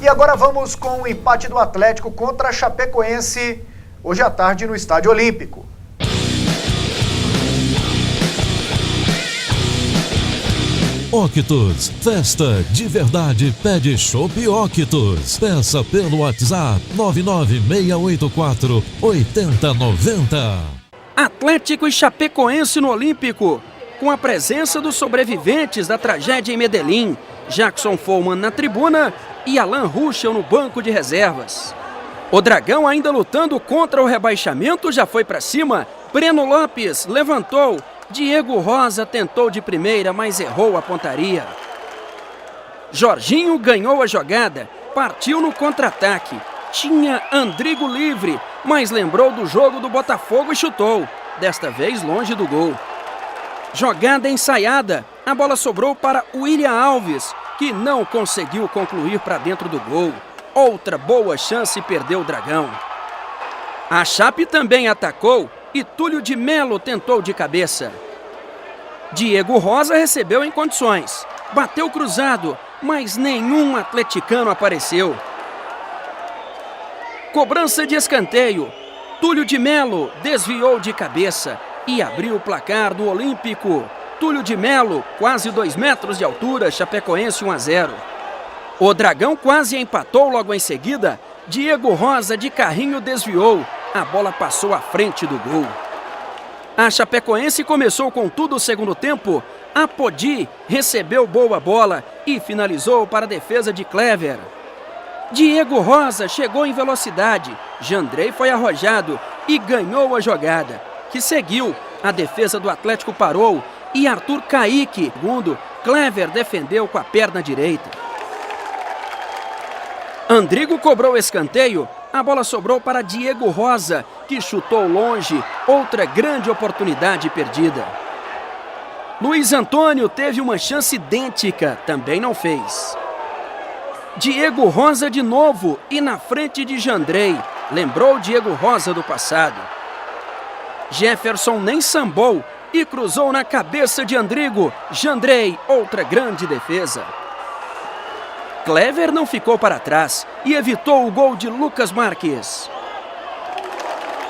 E agora vamos com o empate do Atlético contra a Chapecoense, hoje à tarde no Estádio Olímpico. Octus, festa de verdade, pede Chopp Octus. Peça pelo WhatsApp 99684-8090. Atlético e Chapecoense no Olímpico, com a presença dos sobreviventes da tragédia em Medellín, Jackson Follman na tribuna e Alan Ruschel no banco de reservas. O Dragão, ainda lutando contra o rebaixamento, já foi para cima. Breno Lopes levantou. Diego Rosa tentou de primeira, mas errou a pontaria. Jorginho ganhou a jogada, partiu no contra-ataque. Tinha Andrigo livre, mas lembrou do jogo do Botafogo e chutou, desta vez longe do gol. Jogada ensaiada, a bola sobrou para William Alves, que não conseguiu concluir para dentro do gol. Outra boa chance, perdeu o Dragão. A Chape também atacou e Túlio de Melo tentou de cabeça. Diego Rosa recebeu em condições, bateu cruzado, mas nenhum atleticano apareceu. Cobrança de escanteio, Túlio de Melo desviou de cabeça e abriu o placar do Olímpico. Túlio de Melo, quase 2 metros de altura, Chapecoense 1-0. O Dragão quase empatou logo em seguida. Diego Rosa de carrinho desviou, a bola passou à frente do gol. A Chapecoense começou com tudo o segundo tempo. Apodi recebeu boa bola e finalizou para a defesa de Clever. Diego Rosa chegou em velocidade. Jandrei foi arrojado e ganhou a jogada, que seguiu. A defesa do Atlético parou e Arthur Kaique, segundo, Clever defendeu com a perna direita. Andrigo cobrou escanteio. A bola sobrou para Diego Rosa, que chutou longe. Outra grande oportunidade perdida. Luiz Antônio teve uma chance idêntica, também não fez. Diego Rosa de novo e na frente de Jandrei. Lembrou Diego Rosa do passado. Jefferson nem sambou e cruzou na cabeça de Andrigo. Jandrei, outra grande defesa. Clever não ficou para trás e evitou o gol de Lucas Marques.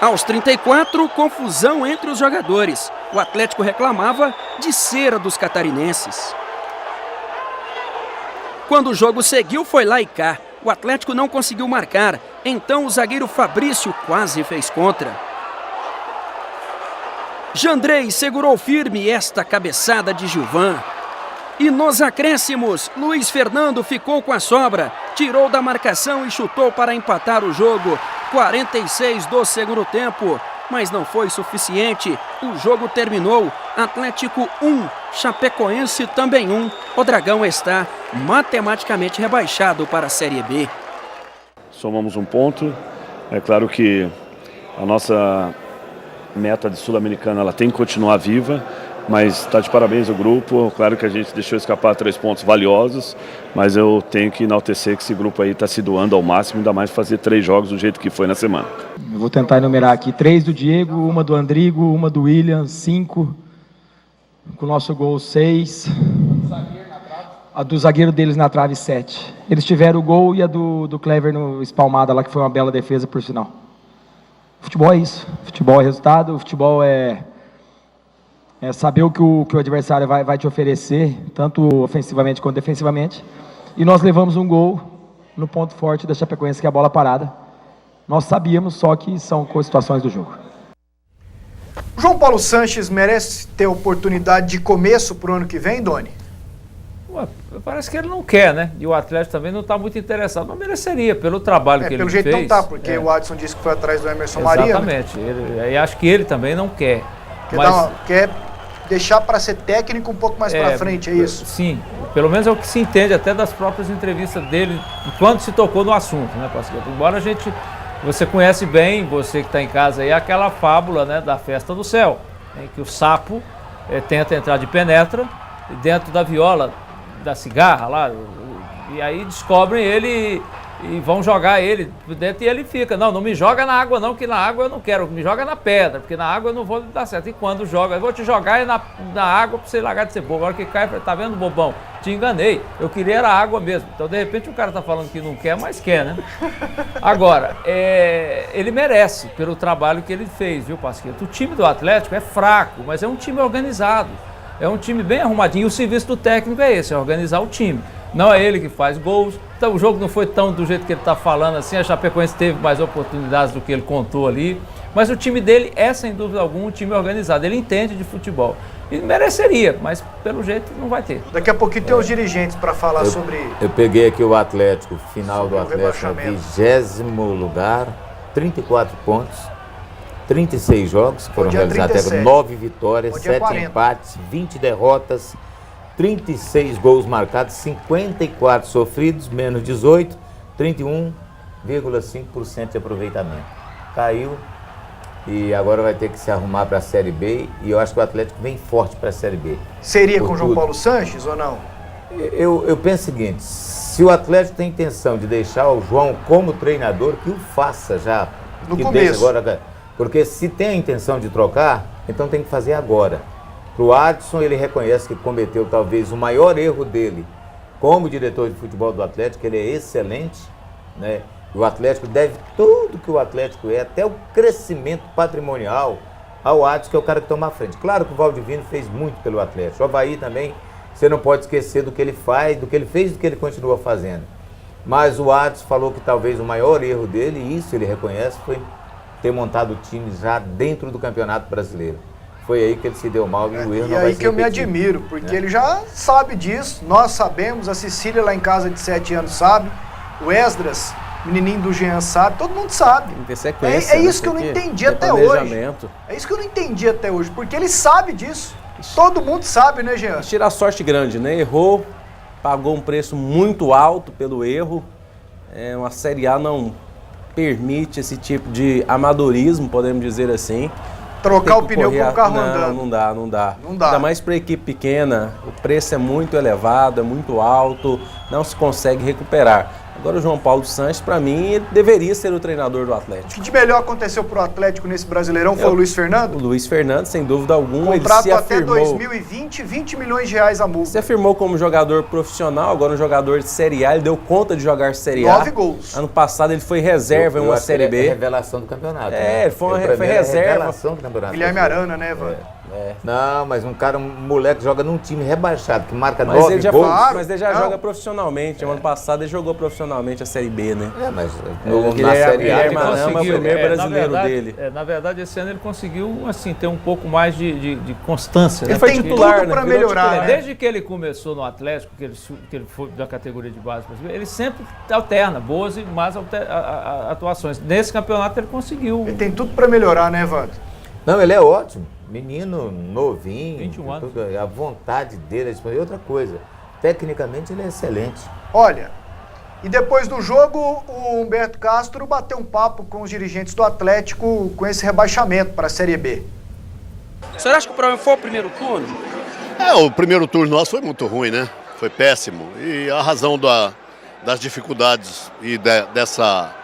Aos 34, confusão entre os jogadores. O Atlético reclamava de cera dos catarinenses. Quando o jogo seguiu, foi lá e cá. O Atlético não conseguiu marcar. Então o zagueiro Fabrício quase fez contra. Jandrei segurou firme esta cabeçada de Gilvan. E nos acréscimos, Luiz Fernando ficou com a sobra, tirou da marcação e chutou para empatar o jogo. 46 do segundo tempo, mas não foi suficiente. O jogo terminou. Atlético 1, Chapecoense também 1. O Dragão está matematicamente rebaixado para a Série B. Somamos um ponto. É claro que a nossa meta de Sul-Americana ela tem que continuar viva. Mas está de parabéns o grupo, claro que a gente deixou escapar 3 pontos valiosos, mas eu tenho que enaltecer que esse grupo aí está se doando ao máximo, ainda mais fazer 3 jogos do jeito que foi na semana. Eu vou tentar enumerar aqui: 3 do Diego, 1 do Andrigo, 1 do William, 5, com o nosso gol 6, a do zagueiro deles na trave 7. Eles tiveram o gol e a do Clever no espalmada lá, que foi uma bela defesa por sinal. Futebol é isso, futebol é resultado, futebol é saber o que o adversário vai te oferecer, tanto ofensivamente quanto defensivamente. E nós levamos um gol no ponto forte da Chapecoense, que é a bola parada. Nós sabíamos, só que são com situações do jogo. João Paulo Sanches merece ter oportunidade de começo para o ano que vem, Doni? Ué, parece que ele não quer, né? E o Atlético também não está muito interessado, mas mereceria, pelo trabalho que ele fez. Pelo jeito não está, porque o Adson disse que foi atrás do Emerson Maria. Exatamente, né? Acho que ele também não quer. Quer deixar para ser técnico um pouco mais para frente, é isso? Sim, pelo menos é o que se entende até das próprias entrevistas dele, quando se tocou no assunto, né, parceiro? Embora você conhece bem, você que está em casa aí, aquela fábula, né, da festa do céu, em que o sapo tenta entrar de penetra dentro da viola da cigarra lá, e aí descobrem ele e vão jogar ele dentro e ele fica, não me joga na água não, que na água eu não quero, me joga na pedra, porque na água eu não vou dar certo. E quando joga, eu vou te jogar na água pra você largar de ser bobo. Agora que cai, tá vendo, bobão? Te enganei, eu queria era água mesmo. Então, de repente, o cara tá falando que não quer, mas quer, né? Agora, ele merece pelo trabalho que ele fez, viu, Pasquito? O time do Atlético é fraco, mas é um time organizado. É um time bem arrumadinho. E o serviço do técnico é esse, é organizar o time. Não é ele que faz gols. Então, o jogo não foi tão do jeito que ele está falando assim. A Chapecoense teve mais oportunidades do que ele contou ali. Mas o time dele é, sem dúvida alguma, um time organizado. Ele entende de futebol. E mereceria, mas pelo jeito não vai ter. Daqui a pouquinho tem os dirigentes para falar sobre... Eu peguei aqui o Atlético, final do Atlético, no 20º lugar, 34 pontos, 36 jogos, foram realizados até 9 vitórias, 7 empates, 20 derrotas, 36 gols marcados, 54 sofridos, menos 18, 31,5% de aproveitamento. Caiu e agora vai ter que se arrumar para a Série B e eu acho que o Atlético vem forte para a Série B. Seria com o João Paulo Sanches ou não? Eu penso o seguinte, se o Atlético tem intenção de deixar o João como treinador, que o faça já. No começo. Agora, porque se tem a intenção de trocar, então tem que fazer agora. Para o Adson, ele reconhece que cometeu talvez o maior erro dele como diretor de futebol do Atlético, ele é excelente, né? O Atlético deve tudo que o Atlético é, até o crescimento patrimonial, ao Adson, que é o cara que toma a frente. Claro que o Valdivino fez muito pelo Atlético. O Avaí também, você não pode esquecer do que ele faz, do que ele fez e do que ele continua fazendo. Mas o Adson falou que talvez o maior erro dele, e isso ele reconhece, foi ter montado o time já dentro do Campeonato Brasileiro. Foi aí que ele se deu mal e o erro não vai ser repetido. E aí que eu me admiro, porque ele já sabe disso, nós sabemos, a Cecília lá em casa de 7 anos sabe, o Esdras, menininho do Jean, sabe, todo mundo sabe. Tem que ter sequência, é isso que eu não entendi até hoje. É isso que eu não entendi até hoje, porque ele sabe disso. Todo mundo sabe, né, Jean? Tirar sorte grande, né? Errou, pagou um preço muito alto pelo erro. Uma Série A não permite esse tipo de amadorismo, podemos dizer assim. Trocar o pneu com o carro andando. Não dá. Ainda mais para equipe pequena, o preço é muito elevado, é muito alto, não se consegue recuperar. Agora o João Paulo Sanches, para mim, ele deveria ser o treinador do Atlético. O que de melhor aconteceu pro Atlético nesse Brasileirão foi o Luiz Fernando? O Luiz Fernando, sem dúvida alguma, contrato ele se afirmou. Até 2020, 20 milhões de reais a multa. Se afirmou como jogador profissional, agora um jogador de Série A, ele deu conta de jogar Série A. 9 gols. Ano passado ele foi reserva em uma Série B. Revelação do campeonato. Né? Foi reserva. Revelação do campeonato. Guilherme Arana, né, Evandro? Não, mas um moleque joga num time rebaixado, que marca 9 gols. Mas ele já joga profissionalmente. Ano passado ele jogou profissionalmente a Série B, né? Mas na Série A, o primeiro brasileiro dele. Na verdade, esse ano ele conseguiu, assim, ter um pouco mais de constância. Ele foi titular, né? Para melhorar, né? Desde que ele começou no Atlético, que ele foi da categoria de base, ele sempre alterna boas e más atuações. Nesse campeonato ele conseguiu. Ele tem tudo para melhorar, né, Evandro? Não, ele é ótimo. Menino novinho, 21 anos. A vontade dele, e outra coisa, tecnicamente ele é excelente. Olha, e depois do jogo, o Humberto Castro bateu um papo com os dirigentes do Atlético com esse rebaixamento para a Série B. O senhor acha que o problema foi o primeiro turno? O primeiro turno nosso foi muito ruim, né? Foi péssimo. E a razão das dificuldades e dessa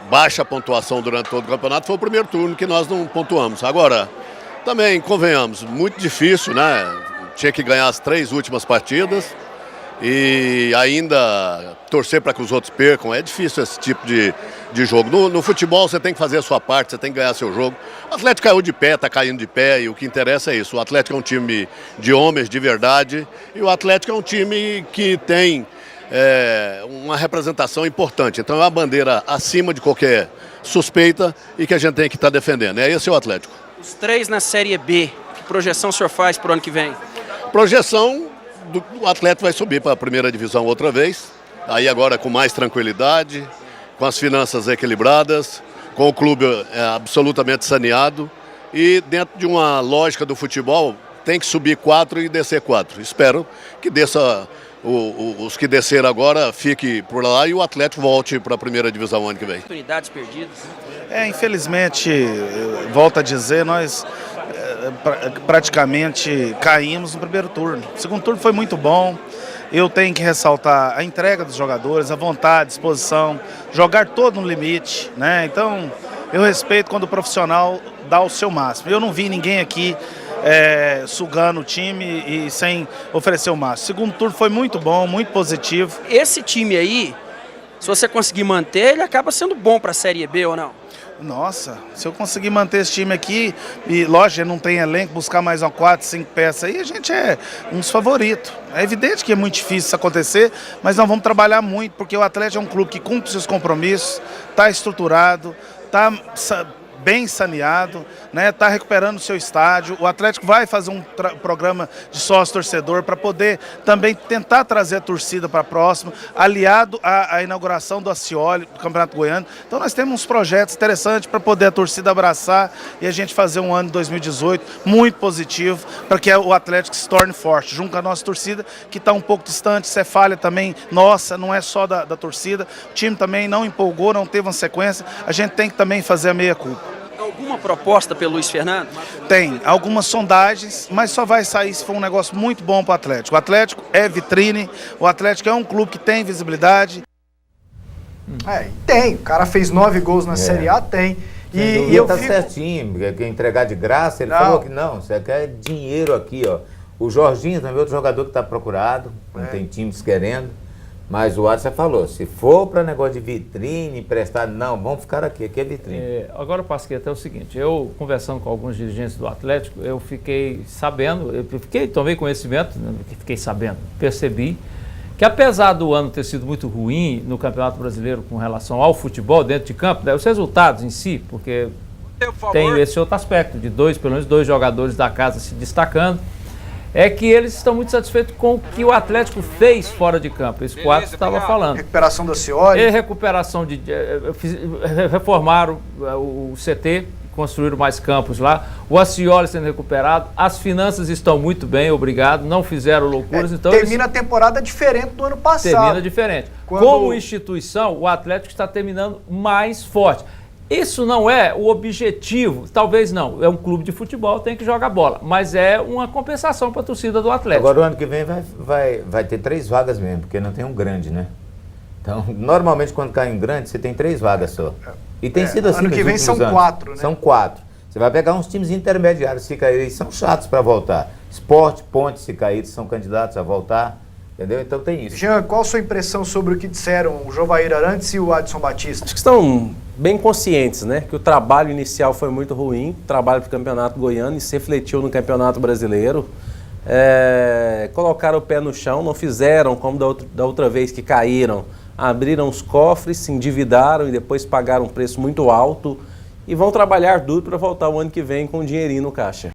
baixa pontuação durante todo o campeonato foi o primeiro turno que nós não pontuamos. Agora, também, convenhamos, muito difícil, né? Tinha que ganhar as 3 últimas partidas e ainda torcer para que os outros percam. É difícil esse tipo de jogo. No futebol você tem que fazer a sua parte, você tem que ganhar seu jogo. O Atlético caiu de pé, está caindo de pé e o que interessa é isso. O Atlético é um time de homens de verdade e o Atlético é um time que tem uma representação importante. Então é uma bandeira acima de qualquer suspeita e que a gente tem que estar defendendo. Esse é o Atlético. Os 3 na Série B, que projeção o senhor faz para o ano que vem? Projeção do Atlético vai subir para a primeira divisão outra vez, aí agora com mais tranquilidade, com as finanças equilibradas, com o clube absolutamente saneado e dentro de uma lógica do futebol tem que subir 4 e descer 4. Espero que desça os que desceram agora fiquem por lá e o Atlético volte para a primeira divisão ano que vem. Oportunidades perdidas? Infelizmente, volto a dizer, nós praticamente caímos no primeiro turno. O segundo turno foi muito bom, eu tenho que ressaltar a entrega dos jogadores, a vontade, a disposição, jogar todo no limite, né? Então, eu respeito quando o profissional dá o seu máximo. Eu não vi ninguém aqui sugando o time e sem oferecer o máximo. O segundo turno foi muito bom, muito positivo. Esse time aí, se você conseguir manter, ele acaba sendo bom para a Série B ou não? Nossa, se eu conseguir manter esse time aqui, e lógico, não tem elenco, buscar mais uma 4, 5 peças aí, a gente é um dos favoritos. É evidente que é muito difícil isso acontecer, mas nós vamos trabalhar muito, porque o Atlético é um clube que cumpre seus compromissos, está estruturado, está bem saneado, né? Está recuperando o seu estádio. O Atlético vai fazer um programa de sócio-torcedor para poder também tentar trazer a torcida para próximo, aliado à inauguração do Ascioli, do Campeonato Goiano. Então nós temos uns projetos interessantes para poder a torcida abraçar e a gente fazer um ano de 2018 muito positivo para que o Atlético se torne forte, junto com a nossa torcida, que está um pouco distante. Isso é falha também nossa, não é só da torcida. O time também não empolgou, não teve uma sequência. A gente tem que também fazer a meia-culpa. Alguma proposta pelo Luiz Fernando? Tem algumas sondagens, mas só vai sair se for um negócio muito bom para o Atlético. O Atlético é vitrine, o Atlético é um clube que tem visibilidade. Tem. O cara fez 9 gols na Série A, tem. E eu tá certinho, quer entregar de graça, ele falou que não, você quer dinheiro aqui, ó. O Jorginho também é outro jogador que está procurado, não tem times querendo. Mas o Adson falou, se for para negócio de vitrine, emprestado, não, vamos ficar aqui é vitrine. Agora, Pasqueta, é o seguinte, eu conversando com alguns dirigentes do Atlético, eu fiquei sabendo, tomei conhecimento, fiquei sabendo, percebi que apesar do ano ter sido muito ruim no Campeonato Brasileiro com relação ao futebol dentro de campo, né, os resultados em si, porque tem esse outro aspecto de pelo menos dois jogadores da casa se destacando, é que eles estão muito satisfeitos com o que o Atlético fez fora de campo. Esse quadro estava falando. Recuperação do Ascioli. Recuperação reformaram o CT, construíram mais campos lá. O Ascioli sendo recuperado. As finanças estão muito bem, obrigado. Não fizeram loucuras. Então termina a temporada diferente do ano passado. Termina diferente. Como instituição, o Atlético está terminando mais forte. Isso não é o objetivo, talvez não, é um clube de futebol, tem que jogar bola, mas é uma compensação para a torcida do Atlético. Agora o ano que vem vai ter 3 vagas mesmo, porque não tem um grande, né? Então, normalmente quando cai um grande, você tem 3 vagas só. E tem sido assim. Ano que vem são 4, né? São 4. Você vai pegar uns times intermediários, se caírem, são chatos para voltar. Sport, Ponte, se caírem, são candidatos a voltar. Entendeu? Então tem isso. Jean, qual a sua impressão sobre o que disseram o Jovair Arantes e o Adson Batista? Acho que estão bem conscientes, né? Que o trabalho inicial foi muito ruim, o trabalho para o Campeonato Goiano, e se refletiu no Campeonato Brasileiro. Colocaram o pé no chão, não fizeram como da outra vez que caíram, abriram os cofres, se endividaram e depois pagaram um preço muito alto e vão trabalhar duro para voltar o ano que vem com um dinheirinho no caixa.